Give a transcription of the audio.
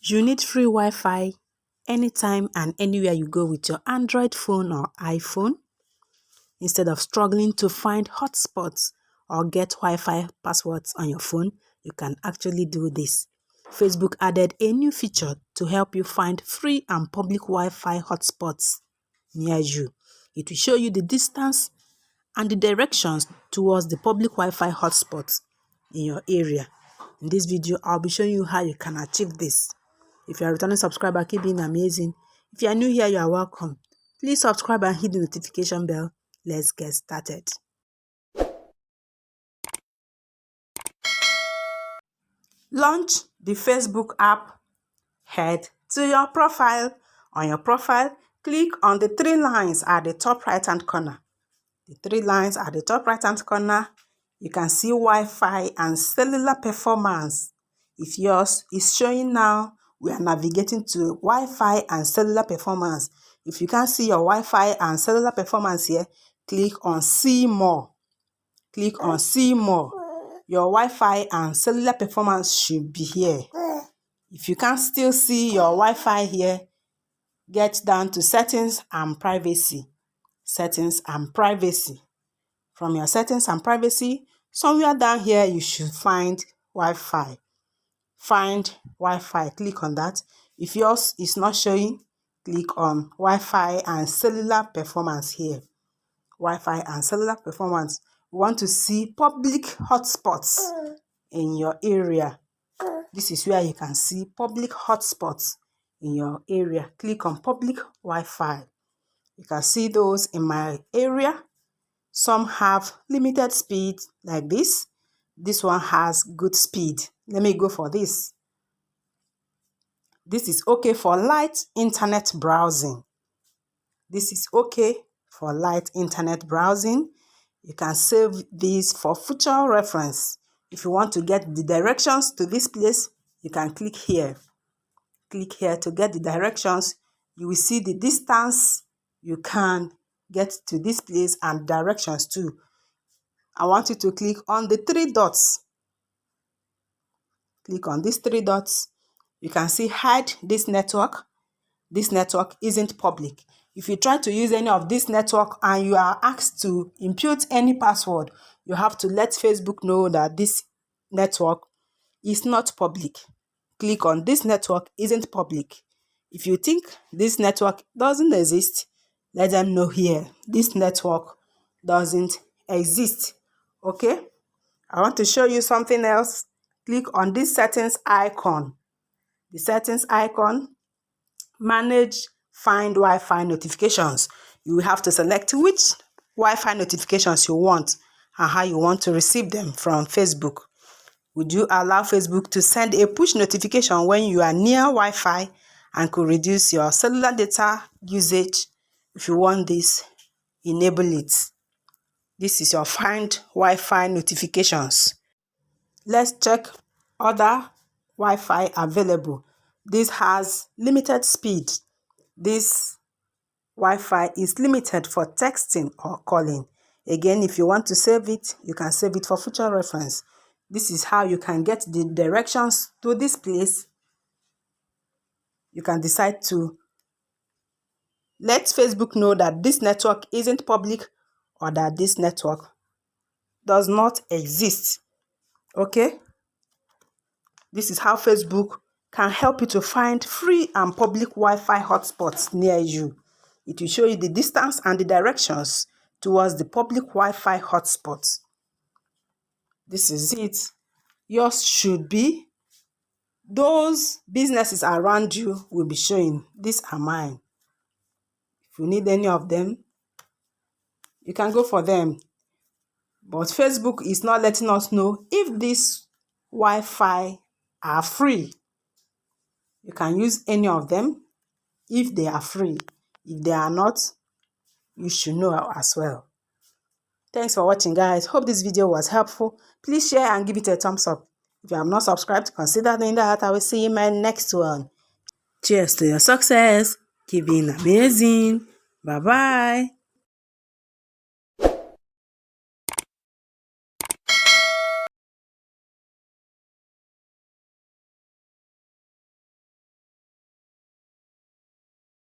You need free Wi-Fi anytime and anywhere you go with your Android phone or iPhone. Instead of struggling to find hotspots or get Wi-Fi passwords on your phone, you can actually do this. Facebook added a new feature to help you find free and public Wi-Fi hotspots near you. It will show you the distance and the directions towards the public Wi-Fi hotspots in your area. In this video, I'll be showing you how you can achieve this. If you are a returning subscriber, keep being amazing. If you are new here, you are welcome. Please subscribe and hit the notification bell. Let's get started. Launch the Facebook app. Head to your profile. On your profile, click on the three lines at the top right-hand corner. The three lines at the top right-hand corner, you can see Wi-Fi and cellular performance. If yours is showing now, we are navigating to Wi-Fi and cellular performance. If you can't see your Wi-Fi and cellular performance here, click on See More. Click on See More. Your Wi-Fi and cellular performance should be here. If you can't still see your Wi-Fi here, get down to Settings and Privacy. Settings and Privacy. From your Settings and Privacy, somewhere down here you should find Wi-Fi. Find Wi-Fi, click on that. If yours is not showing, click on Wi-Fi and cellular performance here. Wi-Fi and cellular performance. We want to see public hotspots in your area. This is where you can see public hotspots in your area. Click on public Wi-Fi. You can see those in my area. Some have limited speed like this. This one has good speed. Let me go for this. This is okay for light internet browsing. This is okay for light internet browsing. You can save this for future reference. If you want to get the directions to this place, you can click here. Click here to get the directions. You will see the distance you can get to this place and directions too. I want you to click on the three dots. Click on these three dots. You can see hide this network. This network isn't public. If you try to use any of this network and you are asked to input any password, you have to let Facebook know that this network is not public. Click on this network isn't public. If you think this network doesn't exist, let them know here. This network doesn't exist. Okay? I want to show you something else. Click on this settings icon. The settings icon, manage find Wi-Fi notifications. You will have to select which Wi-Fi notifications you want and how you want to receive them from Facebook. Would you allow Facebook to send a push notification when you are near Wi-Fi and could reduce your cellular data usage? If you want this, enable it. This is your find Wi-Fi notifications. Let's check other Wi-Fi available. This has limited speed. This Wi-Fi is limited for texting or calling. Again, if you want to save it, you can save it for future reference. This is how you can get the directions to this place. You can decide to let Facebook know that this network isn't public or that this network does not exist. Okay? This is how Facebook can help you to find free and public Wi-Fi hotspots near you. It will show you the distance and the directions towards the public Wi-Fi hotspots. This is it. Yours should be. Those businesses around you will be showing. These are mine. If you need any of them, you can go for them. But Facebook is not letting us know if these Wi-Fi are free. You can use any of them if they are free. If they are not, you should know as well. Thanks for watching, guys. Hope this video was helpful. Please share and give it a thumbs up. If you have not subscribed, consider doing that. I will see you in my next one. Cheers to your success. Keep being amazing. Bye-bye.